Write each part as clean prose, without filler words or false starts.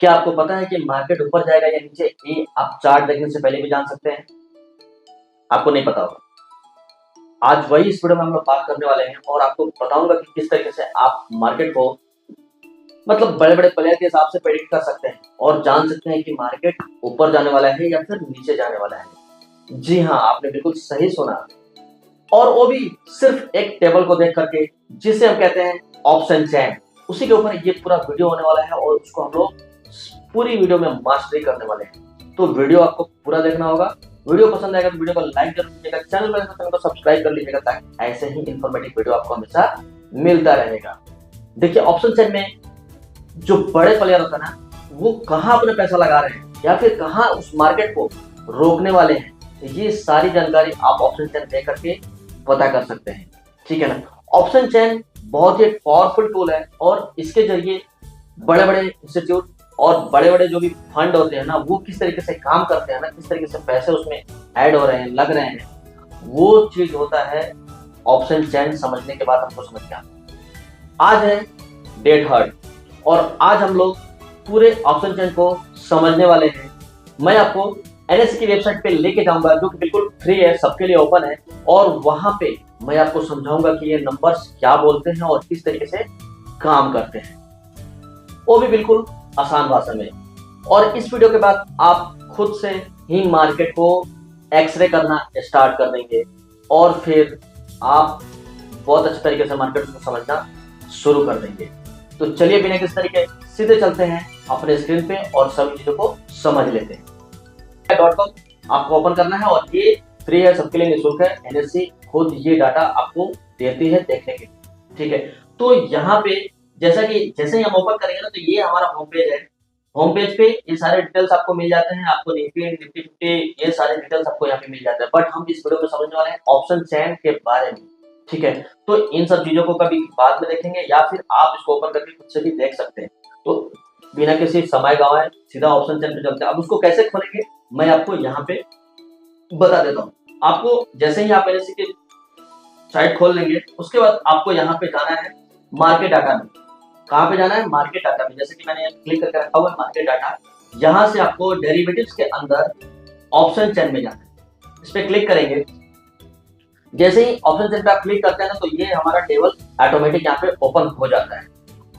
क्या आपको पता है कि मार्केट ऊपर जाएगा या नीचे, ये आप चार्ट देखने से पहले भी जान सकते हैं? आपको नहीं पता होगा। आज वही इस वीडियो में हम लोग बात करने वाले हैं और आपको बताऊंगा कि किस तरीके से आप मार्केट को मतलब बड़े बड़े प्लेयर के हिसाब से प्रेडिक्ट कर सकते हैं और जान सकते हैं कि मार्केट ऊपर जाने वाला है या फिर नीचे जाने वाला है। जी हाँ, आपने बिल्कुल सही सुना, और वो भी सिर्फ एक टेबल को देख करके, जिसे हम कहते हैं ऑप्शन चैन। उसी के ऊपर ये पूरा वीडियो होने वाला है और उसको हम लोग पूरी वीडियो में मास्टरी करने वाले हैं। तो वीडियो आपको पूरा देखना होगा। वीडियो पसंद आएगा तो वीडियो को लाइक जरूर कीजिएगा, चैनल पर तो सब्सक्राइब कर लीजिएगा ताकि ऐसे ही इंफॉर्मेटिव वीडियो आपको हमेशा मिलता रहेगा। देखिए, ऑप्शन चैन में जो बड़े प्लेयर होता है ना, वो कहाँ अपना पैसा लगा रहे हैं या फिर कहाँ उस मार्केट को रोकने वाले हैं, ये सारी जानकारी आप ऑप्शन चैन देख करके पता कर सकते हैं। ठीक है ना। ऑप्शन चैन बहुत ही पावरफुल टूल है और इसके जरिए बड़े बड़े इंस्टीट्यूट और बड़े बड़े जो भी फंड होते हैं ना, वो किस तरीके से काम करते हैं ना, किस तरीके से पैसे उसमें ऐड हो रहे हैं, लग रहे हैं, वो चीज होता है ऑप्शन चैन समझने के बाद हमको समझ गया। आज है डे 3 और आज हम लोग पूरे ऑप्शन चैन को समझने वाले हैं। मैं आपको एनएससी की वेबसाइट पे लेके जाऊंगा जो कि बिल्कुल फ्री है, सबके लिए ओपन है, और वहां पे मैं आपको समझाऊंगा कि ये नंबर्स क्या बोलते हैं और किस तरीके से काम करते हैं, वो भी बिल्कुल आसान भाषा में। और इस वीडियो के बाद आप खुद से ही मार्केट को एक्सरे करना स्टार्ट कर देंगे और फिर आप बहुत अच्छे तरीके से मार्केट को समझना शुरू कर देंगे। तो चलिए बिना किसी तरीके सीधे चलते हैं अपने स्क्रीन पे और सभी चीजों को समझ लेते हैं। .com आपको ओपन करना है और ये फ्री है, सबके लिए निःशुल्क है। एनएससी खुद ये डाटा आपको देती है देखने के। ठीक है, तो यहाँ पे जैसे ही हम ओपन करेंगे ना, तो ये हमारा होम पेज है। होम पेज पे ये सारे डिटेल्स आपको मिल जाते हैं, आपको निफ्टी 50 ये सारे डिटेल्स आपको यहाँ पे मिल जाते हैं। बट हम इस वीडियो में समझने वाले हैं ऑप्शन चैन के बारे में। ठीक है, तो इन सब चीजों को कभी बाद में देखेंगे या फिर आप इसको ओपन करके खुद से भी देख सकते हैं। तो बिना किसी समय गंवाए सीधा ऑप्शन चैन पे चलते हैं। अब उसको कैसे खोलेंगे मैं आपको यहाँ पे बता देता हूँ। आपको जैसे ही आप एनएससी की साइट खोल लेंगे, उसके बाद आपको यहाँ पे जाना है मार्केट डाटा में। कहाँ पे जाना है? मार्केट डाटा में। जैसे कि मैंने यहाँ क्लिक करके रखा हुआ है मार्केट डाटा। यहाँ से आपको डेरिवेटिव्स के अंदर ऑप्शन चैन में जाना है। इस पे क्लिक करेंगे। जैसे ही ऑप्शन चैन पे आप क्लिक करते हैं ना, तो ये हमारा टेबल ऑटोमेटिक यहाँ पे ओपन हो जाता है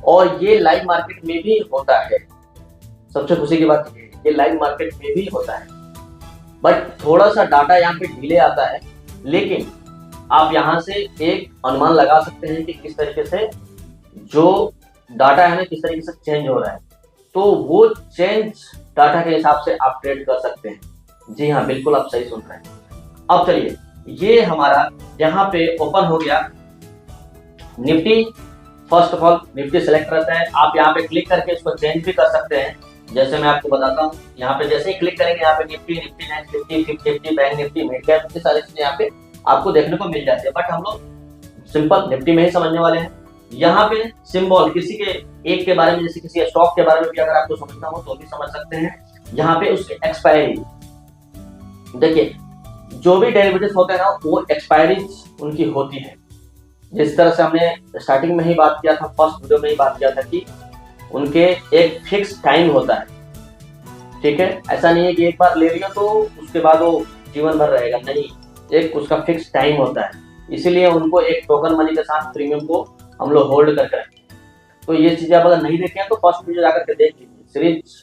और ये लाइव मार्केट में भी होता है। सबसे खुशी की बात ये लाइव मार्केट में भी होता है, बट थोड़ा सा डाटा यहाँ पे डिले आता है, लेकिन आप यहाँ से एक अनुमान लगा सकते हैं कि किस तरीके से जो डाटा है ना किस तरीके से चेंज हो रहा है। तो वो चेंज डाटा के हिसाब से आप ट्रेड कर सकते हैं। जी हाँ, बिल्कुल आप सही सुन रहे हैं। अब चलिए, ये हमारा यहाँ पे ओपन हो गया Nifty. First of all Nifty select रहता है। आप यहाँ पे क्लिक करके इसको चेंज भी कर सकते हैं। जैसे मैं आपको बताता हूँ, यहाँ पे जैसे ही क्लिक करेंगे यहाँ पे Nifty, Nifty next Nifty, fifty Nifty, bank Nifty, mid cap, ये सारी चीजें यहाँ पे आपको देखने को मिल जाती है। बट हम लोग सिंपल निफ्टी में ही समझने वाले हैं। यहाँ पे सिंबल किसी के एक के बारे में, जैसे किसी स्टॉक के बारे में भी अगर आपको समझना हो तो भी समझ सकते हैं। यहाँ पे उसकी एक्सपायरी देखिए, जो भी डेरिवेटिव्स होते हैं ना, वो एक्सपायरी उनकी होती है। जिस तरह से हमने स्टार्टिंग में ही बात किया था, फर्स्ट वीडियो में ही बात किया था कि उनके एक फिक्स टाइम होता है। ठीक है, ऐसा नहीं है कि एक बार ले लिया तो उसके बाद वो जीवन भर रहेगा, नहीं, एक उसका फिक्स टाइम होता है। इसीलिए उनको एक टोकन मनी के साथ प्रीमियम को हम लोग होल्ड करके रखते हैं। तो ये चीजें आप अगर नहीं देखें तो फर्स्ट वीडियो जाकर के देख लीजिए, सीरीज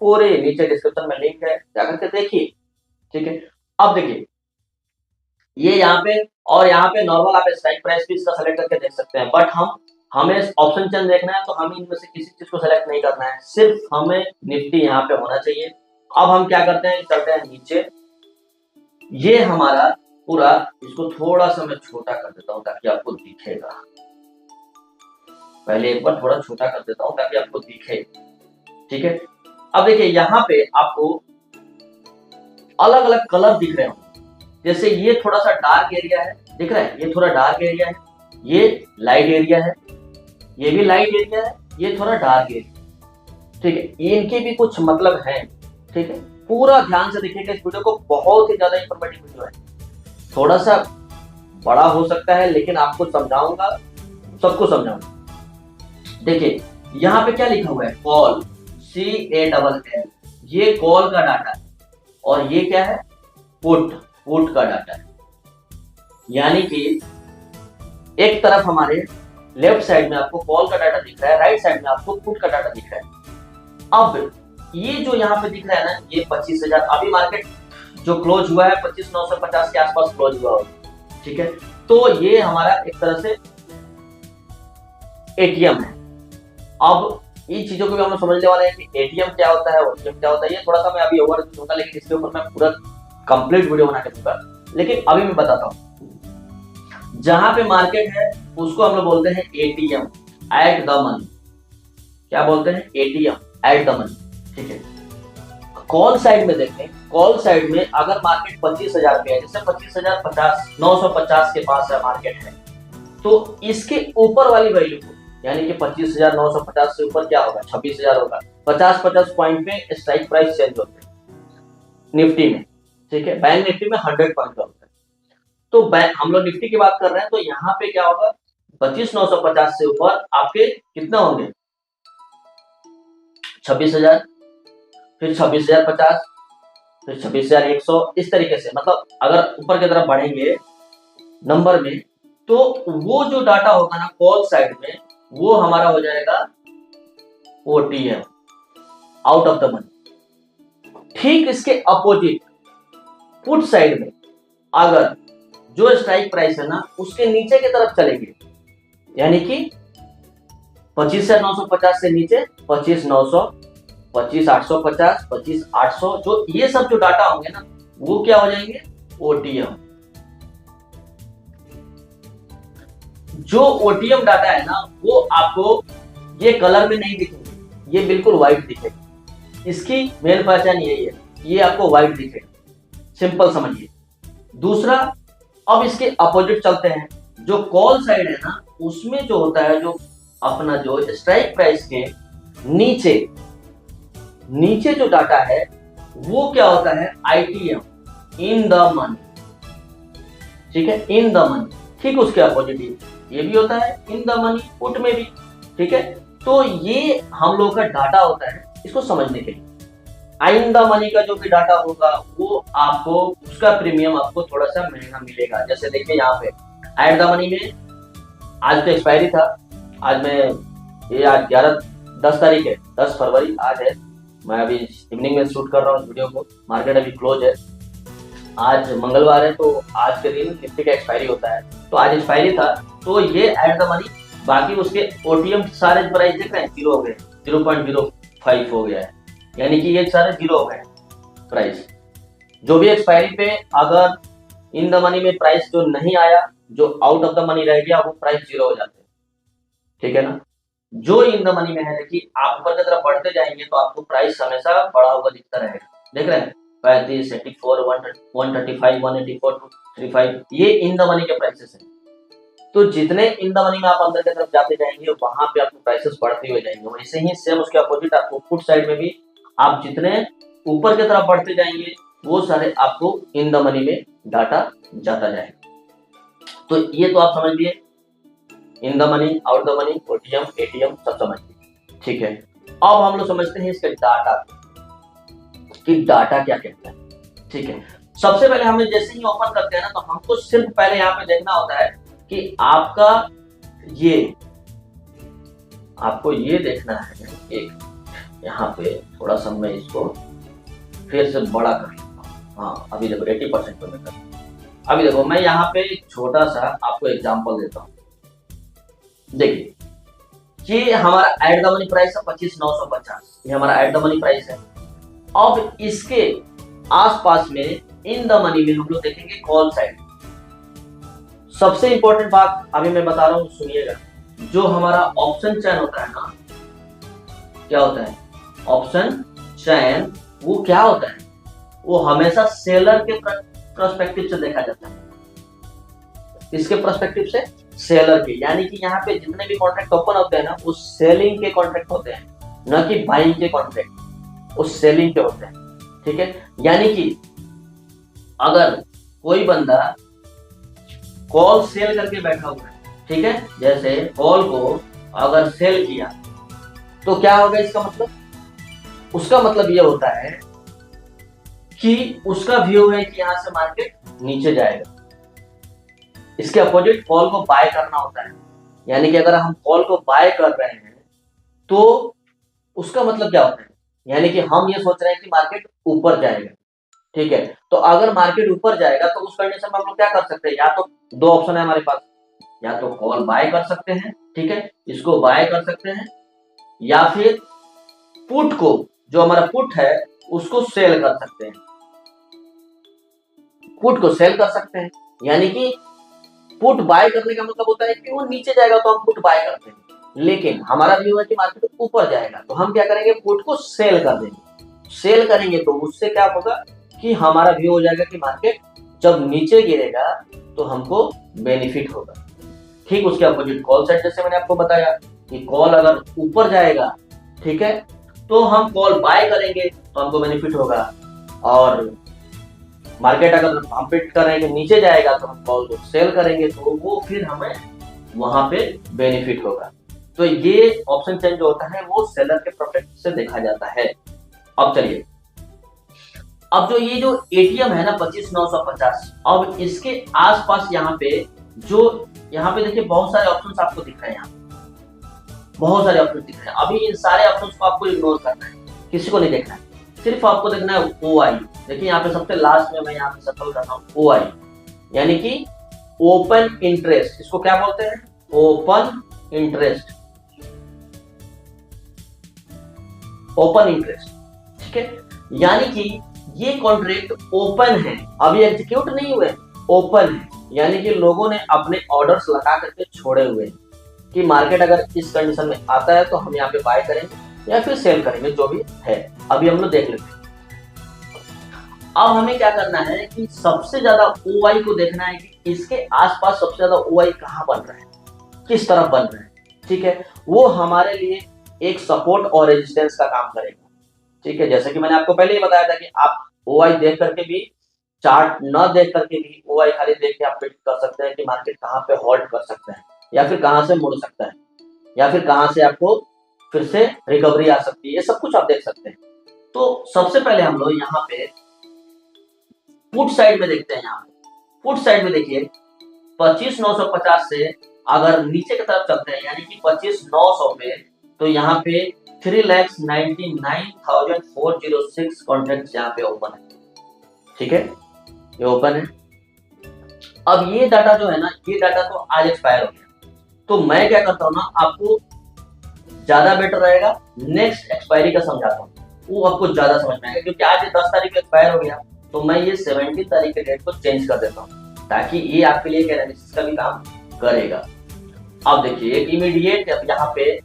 पूरे नीचे डिस्क्रिप्शन में लिंक है, जाकर के देखिए। ठीक है, अब देखिए ये यहाँ पे, और यहाँ पे नॉर्मल आप स्ट्राइक प्राइस भी इसका सेलेक्ट करके देख सकते हैं। बट हमें ऑप्शन चेन देखना है तो हमें इनमें से किसी चीज को सेलेक्ट नहीं करना है, सिर्फ हमें निफ्टी यहाँ पे होना चाहिए। अब हम क्या करते हैं, चलते हैं नीचे। ये हमारा पूरा, इसको थोड़ा सा मैं छोटा कर देता हूँ ताकि आपको दिखेगा। पहले एक बार थोड़ा छोटा कर देता हूँ ताकि आपको दिखे। ठीक है, अब देखिए यहाँ पे आपको अलग अलग कलर दिख रहे हो। जैसे ये थोड़ा सा डार्क एरिया है, दिख रहा है, ये थोड़ा डार्क एरिया है, ये लाइट एरिया है, ये भी लाइट एरिया है, ये थोड़ा डार्क एरिया। ठीक है, इनके भी कुछ मतलब है। ठीक है, पूरा ध्यान से देखिएगा इस वीडियो को, बहुत ही ज्यादा इंफॉर्मेटिव वीडियो है। थोड़ा सा बड़ा हो सकता है लेकिन आपको समझाऊंगा, सबको समझाऊंगा। देखिए यहाँ पे क्या लिखा हुआ है, कॉल, CALL, ये कॉल का डाटा है और ये क्या है, पुट का डाटा है। यानी कि एक तरफ हमारे लेफ्ट साइड में आपको कॉल का डाटा दिख रहा है, राइट साइड में आपको पुट का डाटा दिख रहा है। अब ये जो यहाँ पे दिख रहा है ना, ये 25,000, अभी मार्केट जो क्लोज हुआ है 25,950 के आसपास क्लोज हुआ होगा, ठीक है। तो ये हमारा एक तरह से एटीएम है। अब इन चीजों को भी हम लोग समझने वाले हैं कि एटीएम क्या होता है, ओटीएम क्या होता है। ये थोड़ा सा मैं अभी ओवर दूंगा, लेकिन इसके ऊपर मैं पूरा कंप्लीट वीडियो बना के दूंगा। लेकिन अभी मैं बताता हूँ, जहां पे मार्केट है उसको हम लोग बोलते हैं एटीएम, एट द मनी। क्या बोलते हैं, एटीएम, एट द मनी, ठीक है। कॉल साइड में देखें, कॉल साइड में अगर मार्केट 25,000 पे है, जैसे 25,950 के पास है मार्केट है, तो इसके ऊपर वाली वैल्यू को, यानी कि 25,950 से ऊपर क्या होगा, 26,000 होगा। 50 पॉइंट पे स्ट्राइक प्राइस चेंज होते हैं निफ्टी में, ठीक है। बैंक निफ्टी में 100 पॉइंट का होता है। तो हम लोग निफ्टी की बात कर रहे हैं, तो यहाँ पे क्या होगा, 25,950 से ऊपर आपके कितना होंगे, 26,000, फिर 26,050, फिर 26,100, इस तरीके से। मतलब अगर ऊपर की तरफ बढ़ेंगे नंबर में, तो वो जो डाटा होगा ना कॉल साइड में, वो हमारा हो जाएगा OTM, out of the money. ठीक इसके अपोजिट पुट साइड में अगर जो स्ट्राइक प्राइस है ना उसके नीचे की तरफ चलेंगे, यानी कि 25,950 से नीचे 25,900, 25,850, 25,800, जो ये सब जो डाटा होंगे ना वो क्या हो जाएंगे, ओटीएम। जो ओटीएम डाटा है ना वो आपको ये कलर में नहीं दिखेंगे, ये बिल्कुल व्हाइट दिखेगा। इसकी मेन पहचान यही है, ये आपको व्हाइट दिखेगा, सिंपल समझिए। दूसरा, अब इसके अपोजिट चलते हैं। जो कॉल साइड है ना उसमें जो होता है, जो अपना जो स्ट्राइक प्राइस के नीचे जो डाटा है वो क्या होता है, आईटीएम, इन द मनी, ठीक है, इन द मनी। ठीक उसके अपोजिट ये भी होता है इन द मनी, पुट में भी, ठीक है। तो ये हम लोग का डाटा होता है, इसको समझने के लिए। इन द मनी का जो भी डाटा होगा वो आपको, उसका प्रीमियम आपको थोड़ा सा महंगा मिलेगा। जैसे देखिए यहाँ पे एट द मनी में आज तो एक्सपायरी था, आज आज 10 तारीख है, 10 फरवरी आज है। मैं अभी इवनिंग में शूट कर रहा हूँ वीडियो को, मार्केट अभी क्लोज है। आज मंगलवार है, तो आज के दिन निफ्टी का एक्सपायरी होता है, तो आज एक्सपायरी था, तो ये एट द मनी। बाकी उसके ओटीएम सारे प्राइस देख रहे हैं, 0 हो गए, 0.05 हो गया है, यानी कि ये सारे 0 हो गए प्राइस। जो भी एक्सपायरी पे अगर इन द मनी में प्राइस जो नहीं आया, जो आउट ऑफ द मनी रह गया, वो प्राइस 0 हो जाते हैं, ठीक है ना। जो इन द मनी में है, देखिए आप ऊपर की तरफ बढ़ते जाएंगे तो आपको प्राइस हमेशा बढ़ा हुआ दिखता रहेगा, देख रहे हैं, 35, 84, 135, 184, 235, ये इन द मनी के प्राइसेस हैं। तो जितने इन द मनी में आप अंदर की तरफ जाते जाएंगे वहां पे आपको प्राइसेस बढ़ते हुए जाएंगे। वैसे ही सेम उसके अपोजिट आपको पुट साइड में भी आप जितने ऊपर की तरफ बढ़ते जाएंगे वो सारे आपको इन द मनी में डाटा जाता जाएगा। तो ये तो आप समझ लिए, in the money, out the money, OTM, ATM सब समझ लिए, ठीक है। अब हम लोग समझते हैं इसके डाटा कि डाटा क्या कहता है, ठीक है। सबसे पहले हमें जैसे ही ओपन करते हैं ना, तो हमको सिर्फ पहले यहाँ पे देखना होता है कि आपको ये देखना है। एक यहाँ पे थोड़ा सा मैं इसको फिर से बड़ा कर लूंगा। हाँ, अभी देखो 80% पे मैं कर। अभी देखो मैं यहाँ पे एक छोटा सा आपको एग्जांपल देता हूँ। देखिए ये हमारा एट द मनी प्राइस है 25,950, ये हमारा एट द मनी प्राइस है। अब इसके आसपास में इन द मनी में हम लोग देखेंगे कॉल साइड। सबसे इंपॉर्टेंट बात अभी मैं बता रहा हूं, सुनिएगा। जो हमारा ऑप्शन चैन होता है ना, क्या होता है ऑप्शन चैन, वो क्या होता है, वो हमेशा सेलर के पर्सपेक्टिव से देखा जाता है। इसके पर्सपेक्टिव से सेलर के, यानी कि यहाँ पे जितने भी कॉन्ट्रैक्ट ओपन होते हैं ना, वो सेलिंग के कॉन्ट्रैक्ट होते हैं, न कि बाइंग के कॉन्ट्रैक्ट, वो सेलिंग के होते हैं, ठीक है। यानी कि अगर कोई बंदा कॉल सेल करके बैठा हुआ है, ठीक है, जैसे कॉल को अगर सेल किया तो क्या होगा, इसका मतलब उसका मतलब ये होता है कि उसका व्यू है कि यहां से मार्केट नीचे जाएगा। इसके अपोजिट कॉल को बाय करना होता है, यानी कि अगर हम कॉल को बाय कर रहे हैं तो उसका मतलब क्या होता है, यानी कि हम ये सोच रहे हैं कि मार्केट ऊपर जाएगा, ठीक है। तो अगर मार्केट ऊपर जाएगा तो उस कंडीशन में हम लोग क्या कर सकते हैं, या तो दो ऑप्शन है हमारे पास, या तो कॉल बाय कर सकते हैं, ठीक है, इसको बाय कर सकते हैं, या फिर पुट को, जो हमारा पुट है उसको सेल कर सकते हैं, पुट को सेल कर सकते हैं। यानी कि पुट बाय करने का मतलब होता है कि वो नीचे जाएगा तो हम पुट बाय करते हैं, लेकिन हमारा व्यू है कि मार्केट ऊपर जाएगा तो हम क्या करेंगे, पुट को सेल कर देंगे। सेल करेंगे तो उससे क्या होगा कि हमारा व्यू हो जाएगा कि मार्केट जब नीचे गिरेगा तो हमको बेनिफिट होगा। ठीक उसके अपोजिट कॉल साइड, जैसे मैंने आपको बताया कि कॉल अगर ऊपर जाएगा, ठीक है, तो हम कॉल बाय करेंगे तो हमको बेनिफिट होगा, और मार्केट अगर हम प्रिडिक्ट कर रहे हैं कि नीचे जाएगा तो हम कॉल को सेल करेंगे तो वो फिर हमें वहां पे बेनिफिट होगा। तो ये ऑप्शन चेंज जो होता है वो सेलर के परस्पेक्टिव से देखा जाता है। अब चलिए, अब जो ये जो एटीएम है ना 25,950, अब इसके आसपास यहाँ पे देखिए बहुत सारे ऑप्शंस आपको दिख रहे हैं, यहाँ बहुत सारे ऑप्शन दिख रहे हैं। अभी इन सारे ऑप्शंस को आपको इग्नोर करना है, किसी को नहीं देखना है, सिर्फ आपको देखना है OI। देखिए यहाँ पे सबसे लास्ट में मैं यहाँ पे सफल कर रहा हूँ OI, यानी कि ओपन इंटरेस्ट, इसको क्या बोलते हैं, ओपन इंटरेस्ट, ओपन इंटरेस्ट, ठीक है। यानी कि ये कॉन्ट्रैक्ट ओपन है, अभी एग्जीक्यूट नहीं हुए, ओपन है, यानी कि लोगों ने अपने ऑर्डर्स लगा करके छोड़े हुए हैं कि मार्केट अगर इस कंडीशन में आता है तो हम यहाँ पे बाय करेंगे या फिर सेल करेंगे, जो भी है। अभी हम लोग देख लेते हैं। अब हमें क्या करना है कि सबसे ज्यादा OI को देखना है कि इसके आसपास सबसे ज्यादा OI कहाँ बन रहा है, किस तरफ बन रहा है, ठीक है। वो हमारे लिए एक सपोर्ट और रेजिस्टेंस का काम करेगा, ठीक है। जैसे कि मैंने आपको पहले ही बताया था कि आप OI देख करके भी, चार्ट न देख करके भी OI खाली देख के आप प्रेडिक्ट कर सकते हैं कि मार्केट कहाँ पे होल्ड कर सकते हैं, या फिर कहाँ से मुड़ सकता है, या फिर कहाँ से आपको फिर से रिकवरी आ सकती है, ये सब कुछ आप देख सकते हैं। तो सबसे पहले हम लोग यहाँ पे पुट साइड में देखते हैं। यहाँ पे पुट साइड में देखिए 25,950 से अगर नीचे की तरफ चलते हैं, यानी कि 25,900 पे, तो यहाँ पे 3,99,406 कॉन्ट्रैक्ट यहाँ पे ओपन है, ठीक है, ये ओपन है। अब ये डाटा जो है ना, ये डाटा तो आज एक्सपायर हो गया, तो मैं क्या करता हूँ ना, आपको ज्यादा बेटर रहेगा नेक्स्ट एक्सपायरी का समझाता हूँ, वो आपको ज्यादा समझ में आएगा, क्योंकि आज 10 तारीख को एक्सपायर हो गया तो मैं ये 17 तारीख के डेट को चेंज कर देता हूँ, ताकि ये आपके लिए एनालिसिस का भी काम करेगा। अब देखिए एक इमीडिएट यहाँ पे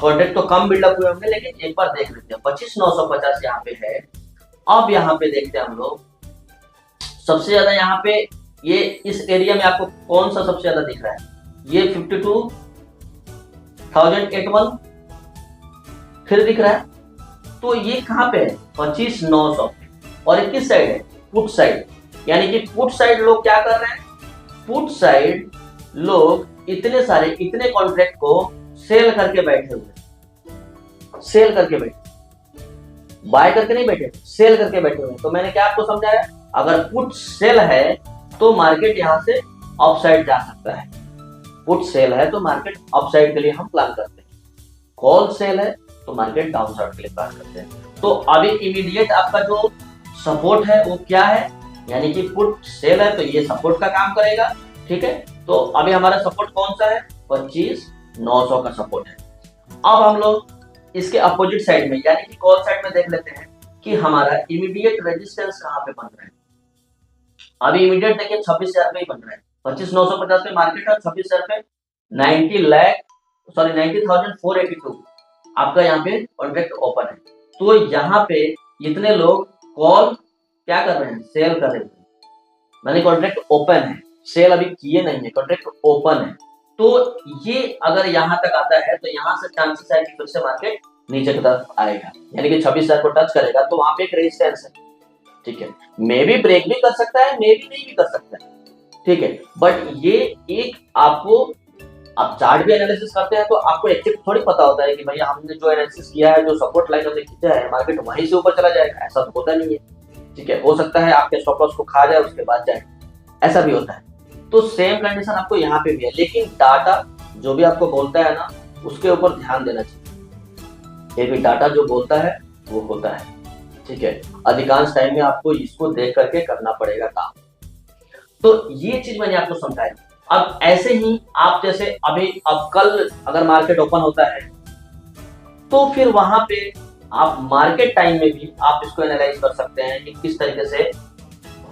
कॉन्ट्रैक्ट तो कम बिल्डअप हुए होंगे, लेकिन एक बार देख लेते हैं 25,950 यहाँ पे है। अब यहाँ पे देखते हैं हम लोग, सबसे ज्यादा यहाँ पे ये इस एरिया में आपको कौन सा सबसे ज्यादा दिख रहा है, ये 52,081 फिर दिख रहा है, तो ये कहाँ पे है 25,900, और ये किस साइड है, पुट साइड। यानी कि पुट साइड लोग क्या कर रहे हैं, पुट साइड लोग इतने कॉन्ट्रैक्ट को सेल करके बैठे हुए, सेल करके बैठे, बाय करके नहीं बैठे, सेल करके बैठे हुए। तो मैंने क्या आपको समझाया, अगर पुट सेल है तो मार्केट यहां से अपसाइड जा सकता है, पुट सेल है तो मार्केट अपसाइड के लिए हम प्लान करते हैं, कॉल सेल है तो मार्केट डाउनसाइड के लिए प्लान करते हैं। तो अभी इमीडिएट आपका जो सपोर्ट है वो क्या है, यानी कि पुट सेल है तो ये सपोर्ट का काम करेगा, ठीक है। तो अभी हमारा सपोर्ट कौन सा है, 25,900 का सपोर्ट है। अब हम लोग इसके अपोजिट साइड में, यानी कि कॉल साइड में देख लेते हैं कि हमारा इमीडिएट रेजिस्टेंस कहाँ पे बन रहा है। अभी इमीडिएट देखिए 26,000 पे ही बन रहा है, 25,950 पे मार्केट है, 26,000 पे 90,482 आपका यहाँ पे कॉन्ट्रैक्ट ओपन है। तो यहाँ पे इतने लोग कॉल क्या कर रहे हैं, सेल कर रहे हैं, मैंने कॉन्ट्रैक्ट ओपन है, सेल अभी किए नहीं है, कॉन्ट्रैक्ट ओपन है। तो ये अगर यहाँ तक आता है तो यहाँ से चांसेस है कि फिर से मार्केट नीचे की तरफ आएगा, यानी कि 26,000 को टच करेगा, तो वहां पे एक रेजिस्टेंस है, ठीक है। मे भी ब्रेक भी कर सकता है, मे भी नहीं भी कर सकता है, ठीक है। बट ये एक आपको आप चार्ट भी एनालिसिस करते हैं तो आपको एग्जैक्ट थोड़ी पता होता है कि भैया हमने जो एनालिसिस किया है, जो सपोर्ट लाइन हमने खींचा है, मार्केट वहीं से ऊपर चला जाएगा, ऐसा तो होता नहीं है। ठीक है, हो सकता है आपके स्टॉप लॉस को खा जाए उसके बाद जाए, ऐसा भी होता है। तो सेम कंडीशन आपको यहाँ पे भी है, लेकिन डाटा जो भी आपको बोलता है ना, उसके ऊपर ध्यान देना चाहिए। ये भी डाटा जो बोलता है वो होता है। ठीक है, अधिकांश टाइम में आपको इसको देख करके करना पड़ेगा काम। तो ये चीज मैंने आपको समझाया। अब ऐसे ही आप जैसे अब कल अगर मार्केट ओपन होता है तो फिर वहां पे आप मार्केट टाइम में भी आप इसको एनालाइज कर सकते हैं कि किस तरीके से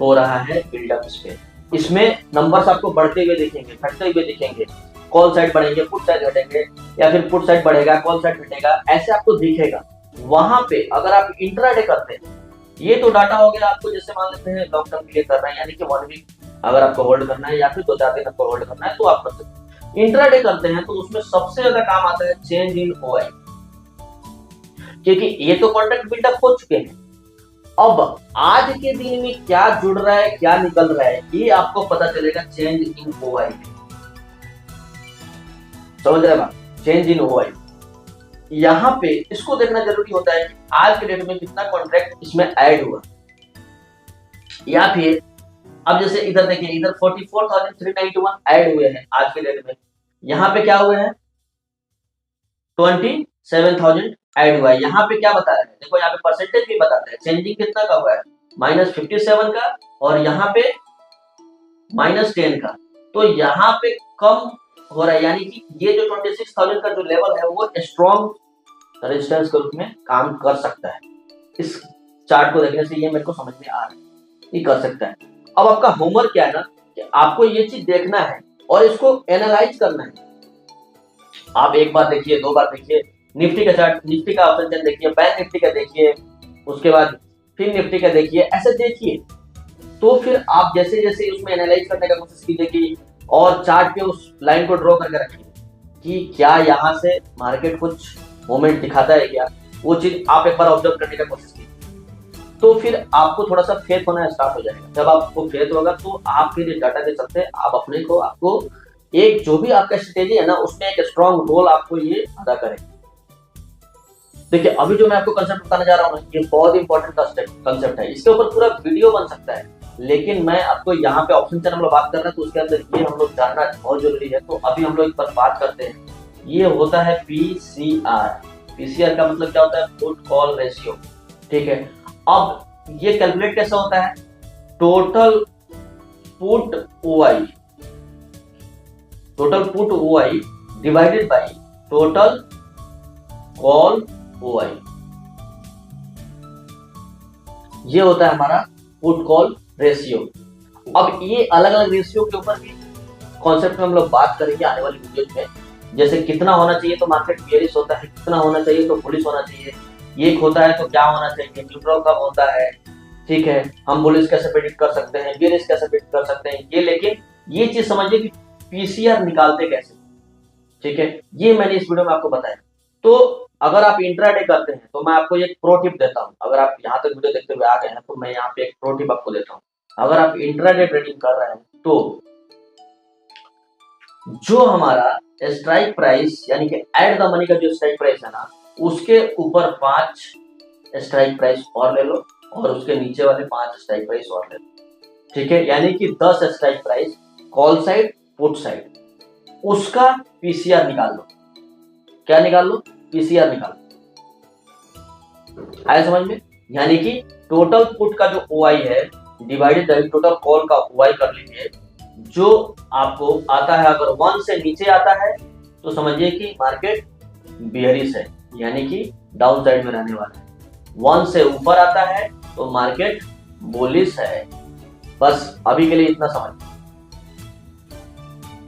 हो रहा है बिल्डअप पे। इसमें नंबर्स आपको बढ़ते हुए दिखेंगे, घटते हुए दिखेंगे, कॉल साइड बढ़ेंगे, पुट साइड घटेंगे, या फिर पुट साइड बढ़ेगा, कॉल साइड घटेगा, ऐसे आपको दिखेगा। वहां पे अगर आप इंट्राडे करते हैं, ये तो डाटा हो गया आपको, जैसे मान लेते हैं लॉन्ग टर्म के लिए कर रहे हैं, यानी कि 1 वीक अगर आपको होल्ड करना है या फिर 2-4 दिन आपको होल्ड करना है तो आप कर सकते हैं। इंट्राडे करते हैं तो उसमें सबसे ज्यादा काम आता है चेंज इन ओआई, क्योंकि ये तो कॉन्ट्रैक्ट बिल्डअप हो चुके हैं। अब आज के दिन में क्या जुड़ रहा है, क्या निकल रहा है, ये आपको पता चलेगा चेंज इन ओआई। समझ रहे हैं, चेंज इन ओआई यहाँ पे इसको देखना जरूरी होता है कि आज के डेट में कितना कॉन्ट्रैक्ट इसमें ऐड हुआ, या फिर अब जैसे इधर देखिए, इधर 44,391 ऐड हुए हैं आज के डेट में, यहाँ पे क्या हुए हैं 27,000 ऐड हुआ है। यहाँ पे क्या बता रहे हैं, देखो यहाँ पे परसेंटेज भी बताते हैं, चेंजिंग कितना का हुआ है -57 का, और यहाँ पे -10 का। तो यहाँ पे कम हो रहा है, यानी कि ये जो 26,000 का जो लेवल है वो स्ट्रॉन्ग रेजिस्टेंस के रूप में काम कर सकता है। इस चार्ट को देखने से ये मेरे को समझ में आ रहा है, ये कर सकता है। अब आपका होमवर्क क्या है ना, कि आपको ये चीज देखना है और इसको एनालाइज करना है। आप एक बार देखिए, 2 बार देखिए, निफ्टी का चार्ट, निफ्टी का ऑप्शन चेन देखिए, बैंक निफ्टी का देखिए, उसके बाद फिर निफ्टी का देखिए, ऐसे देखिए। तो फिर आप जैसे जैसे उसमें एनालाइज करने का कोशिश कीजिए कि और चार्ट पे उस लाइन को ड्रॉ करके रखिए कि क्या यहाँ से मार्केट कुछ मोमेंट दिखाता है क्या, वो चीज आप एक बार ऑब्जर्व करने का कोशिश कीजिए। तो फिर आपको थोड़ा सा फेथ होना स्टार्ट हो जाएगा। जब आपको फेथ होगा तो आप फिर इस डाटा के चलते आप अपने को, आपको एक जो भी आपका स्ट्रेटेजी है ना, उसमें एक स्ट्रॉन्ग रोल आपको ये अदा करेगा। देखिए अभी जो मैं आपको कंसेप्ट बताने जा रहा हूँ, ये बहुत इंपॉर्टेंट कंसेप्ट है, इसके ऊपर पूरा वीडियो बन सकता है, लेकिन मैं आपको यहाँ पे ऑप्शन चैनल में बात कर रहा हूँ तो उसके अंदर ये हम लोग जानना बहुत जरूरी है। तो अभी हम लोग एक बार बात करते हैं, ये होता है पीसीआर। पीसीआर का मतलब क्या होता है, पुट कॉल रेशियो। ठीक है, अब ये कैलकुलेट कैसे होता है, total put OI, total put OI divided by total call OI, ये होता है हमारा पुट कॉल रेशियो। अब ये अलग अलग रेशियो के ऊपर भी कॉन्सेप्ट में हम लोग बात करेंगे आने वाली वीडियो में, जैसे कितना होना चाहिए तो मार्केट बेयरिश होता है, कितना होना चाहिए तो बुलिश होना चाहिए, एक होता है तो क्या होना चाहिए, न्यूट्रल कब होता है। ठीक है, हम बुलिश कैसे प्रेडिक्ट कर सकते हैं, बेयरिश कैसे प्रेडिक्ट कर सकते हैं ये, लेकिन ये चीज समझिए कि पीसीआर निकालते कैसे। ठीक है, ये मैंने इस वीडियो में आपको बताया। तो अगर आप इंट्राडे करते हैं तो मैं आपको एक प्रो टिप देता हूं, अगर आप यहाँ तक वीडियो देखते हुए आ गए हैं तो मैं यहाँ पे एक प्रो टिप आपको देता हूँ। अगर आप इंट्राडे ट्रेडिंग कर रहे हैं तो जो हमारा स्ट्राइक प्राइस यानी कि एट द मनी का जो स्ट्राइक प्राइस है ना, उसके ऊपर 5 स्ट्राइक प्राइस और ले लो और उसके नीचे वाले 5 स्ट्राइक प्राइस और ले लो। ठीक है, यानी कि 10 strike price call side put side, उसका पीसीआर निकाल लो। क्या निकाल लो, पीसीआर निकाल लो। आया समझ में, यानी कि टोटल पुट का जो ओआई है डिवाइडेड बाय टोटल कॉल का ओआई कर लीजिए, जो आपको आता है अगर 1 से नीचे आता है तो समझिए कि मार्केट बेयरिश है, यानी कि डाउन साइड में रहने वाला है। 1 से ऊपर आता है तो मार्केट बुलिश है। बस अभी के लिए इतना समझ।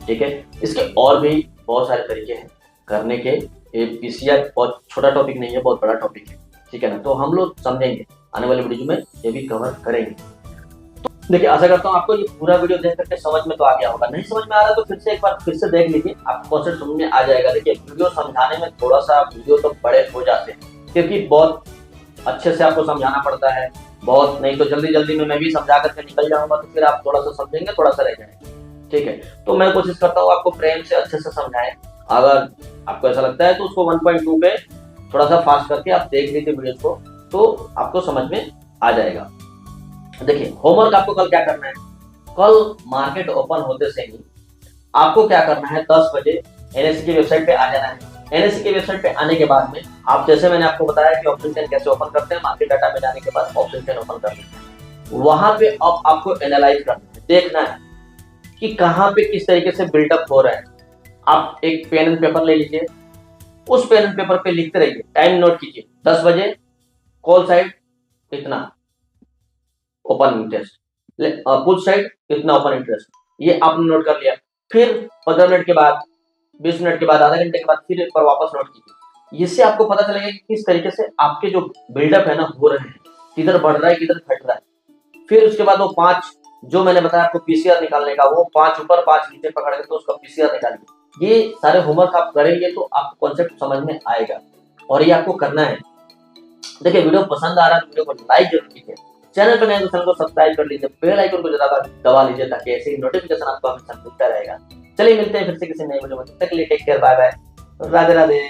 ठीक है, इसके और भी बहुत सारे तरीके हैं करने के। ये पीसीआर बहुत छोटा टॉपिक नहीं है, बहुत बड़ा टॉपिक है। ठीक है ना, तो हम लोग समझेंगे आने वाली वीडियो में, ये भी कवर करेंगे। तो देखिए आशा करता हूँ आपको ये पूरा वीडियो देख करके समझ में तो आ गया होगा। नहीं समझ में आ रहा तो फिर से एक बार फिर से देख लीजिए, आपको कॉन्सेप्ट समझ में आ जाएगा। देखिए वीडियो समझाने में थोड़ा सा वीडियो तो बड़े हो जाते हैं, क्योंकि बहुत अच्छे से आपको समझाना पड़ता है। बहुत नहीं तो जल्दी जल्दी में मैं भी समझा करके निकल जाऊंगा तो फिर आप थोड़ा सा समझेंगे, थोड़ा सा रह जाएंगे। ठीक है। तो मैं कोशिश करता हूँ आपको प्रेम से अच्छे से समझाएं। अगर आपको ऐसा लगता है तो उसको 1.2 पे थोड़ा सा फास्ट करके आप देख लीजिए वीडियो को, तो आपको समझ में आ जाएगा। देखिए, होमवर्क आपको कल क्या करना है, कल मार्केट ओपन होते से ही आपको क्या करना है, 10 बजे एनएससी की वेबसाइट पे आ जाना है। एनएससी की वेबसाइट पे आने के बाद में आप, जैसे मैंने आपको बताया कि ऑप्शन चेन कैसे ओपन करते हैं, मार्केट डाटा में जाने के बाद ऑप्शन चेन ओपन कर लेते हैं। वहां पे अब आपको एनालाइज करना है, देखना है कि कहाँ पे किस तरीके से बिल्डअप हो रहा है। आप एक पेन एंड पेपर ले लीजिए, उस पेन एंड पेपर पे लिखते रहिए, टाइम नोट कीजिए, 10 बजे कॉल साइड इतना ओपन इंटरेस्ट, पुट साइड इतना ओपन इंटरेस्ट, ये आपने नोट कर लिया। फिर 15 मिनट के बाद, 20 मिनट के बाद, आधा घंटे के बाद फिर एक बार वापस नोट कीजिए। इससे आपको पता चलेगा कि किस तरीके से आपके जो बिल्डअप है ना हो रहे हैं, किधर बढ़ रहा है किधर घट रहा है। फिर उसके बाद वो 5 जो मैंने बताया आपको पीसीआर निकालने का, वो 5 ऊपर 5 नीचे पकड़ के तो उसका पीसीआर निकालिए। ये सारे होमवर्क आप करेंगे तो आपको कॉन्सेप्ट समझ में आएगा, और ये आपको करना है। देखिए, वीडियो पसंद आ रहा है तो वीडियो को लाइक जरूर कीजिए, चैनल पर नए तो चैनल को सब्सक्राइब कर लीजिए, बेल आइकन को ज्यादा दबा लीजिए ताकि ऐसे ही नोटिफिकेशन आपको हमेशा मिलता रहेगा। चलिए मिलते हैं फिर से किसी नए वीडियो में, तब तक के लिए take care, bye bye, Radhe Radhe.